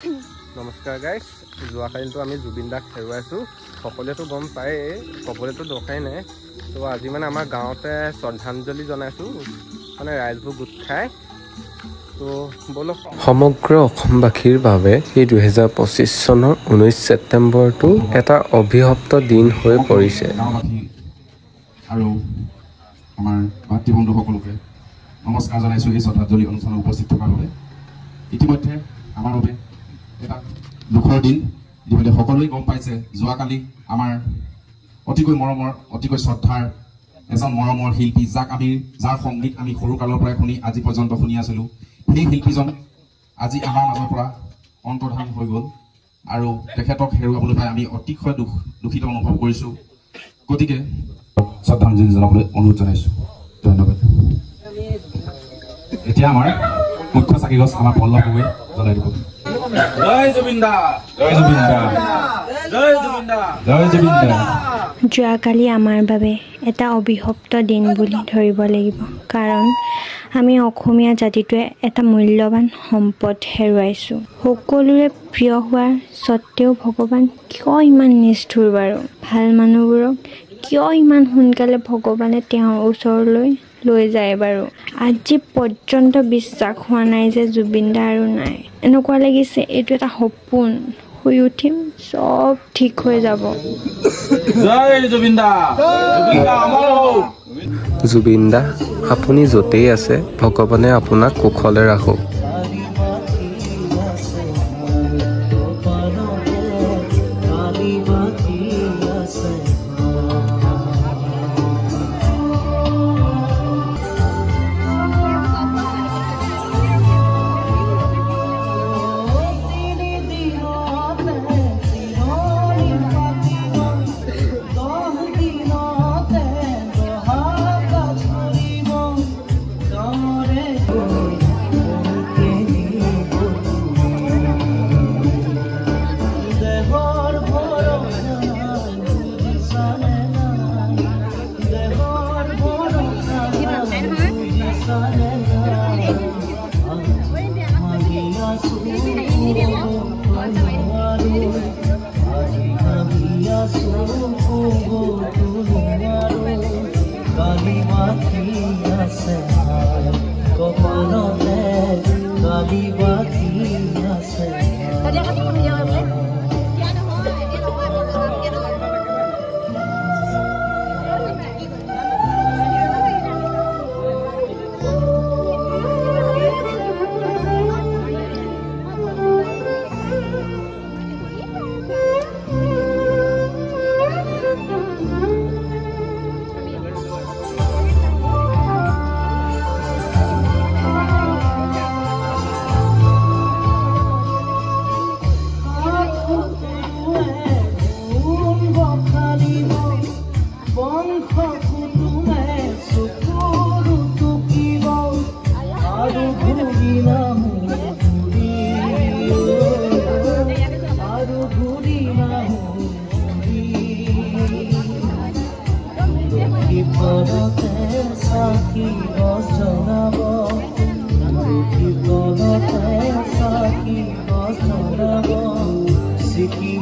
নমস্কাৰ গাইজ, যোৱাকালিতো আমি জুবিন দাক হেৰুৱাইছোঁ। সকলোৱেতো গম পায়েই, ক'বলৈতো দৰকাৰেই নাই। তো আজি মানে আমাৰ গাঁৱতে শ্ৰদ্ধাঞ্জলি জনাইছোঁ, মানে ৰাইজবোৰ গোট খাই। তো বলক সমগ্ৰ অসমবাসীৰ বাবে এই 2025 চনৰ 19 ছেপ্টেম্বৰটো এটা অভিশপ্ত দিন হৈ পৰিছে। আৰু আমাৰ ভাতৃ বন্ধুসকলকে নমস্কাৰ জনাইছোঁ এই শ্ৰদ্ধাঞ্জলি অনুষ্ঠানত উপস্থিত থকাৰ বাবে। ইতিমধ্যে আমাৰ বাবে এটা দুখৰ দিন। ইতিমধ্যে সকলোৱে গম পাইছে, যোৱাকালি আমাৰ অতিকৈ মৰমৰ, অতিকৈ শ্ৰদ্ধাৰ এজন মৰমৰ শিল্পী, যাৰ সংগীত আমি সৰুকালৰ পৰাই শুনি আজি পৰ্যন্ত শুনি আছিলোঁ, সেই শিল্পীজন আজি আমাৰ মাজৰ পৰা অন্তৰ্ধান হৈ গ'ল। আৰু তেখেতক হেৰুৱাবলৈ পাই আমি অতিশয় দুখিত অনুভৱ কৰিছোঁ। গতিকে শ্ৰদ্ধাঞ্জলি জনাবলৈ অনুৰোধ জনাইছোঁ। ধন্যবাদ। এতিয়া আমাৰ মুখ্য চাকিগছ আমাৰ পল্লৱ গগৈ জ্বলাই দিব। জয় জুবিন দা, জয় জুবিন দা, জয় জুবিন দা, জয় জুবিন দা। যোৱাকালি আমাৰ বাবে এটা অভিশপ্ত দিন বুলি ধৰিব লাগিব, কাৰণ আমি অসমীয়া জাতিটোৱে এটা মূল্যৱান সম্পদ হেৰুৱাইছোঁ। সকলোৰে প্ৰিয় হোৱাৰ স্বত্তেও ভগৱান কিয় ইমান নিষ্ঠুৰ বাৰু? ভাল মানুহবোৰক কিয় ইমান সোনকালে ভগৱানে তেওঁৰ ওচৰলৈ লৈ যায় বাৰু? আজি পৰ্যন্ত বিশ্বাস হোৱা নাই যে জুবিন দা আৰু নাই। এনেকুৱা লাগিছে এইটো এটা সপোন, শুই উঠিম চব ঠিক হৈ যাব। জয় জুবিন দা, জুবিন দা অমৰ হওক। জুবিন দা, আপুনি য'তেই আছে ভগৱানে আপোনাক কুশলে ৰাখক। Siki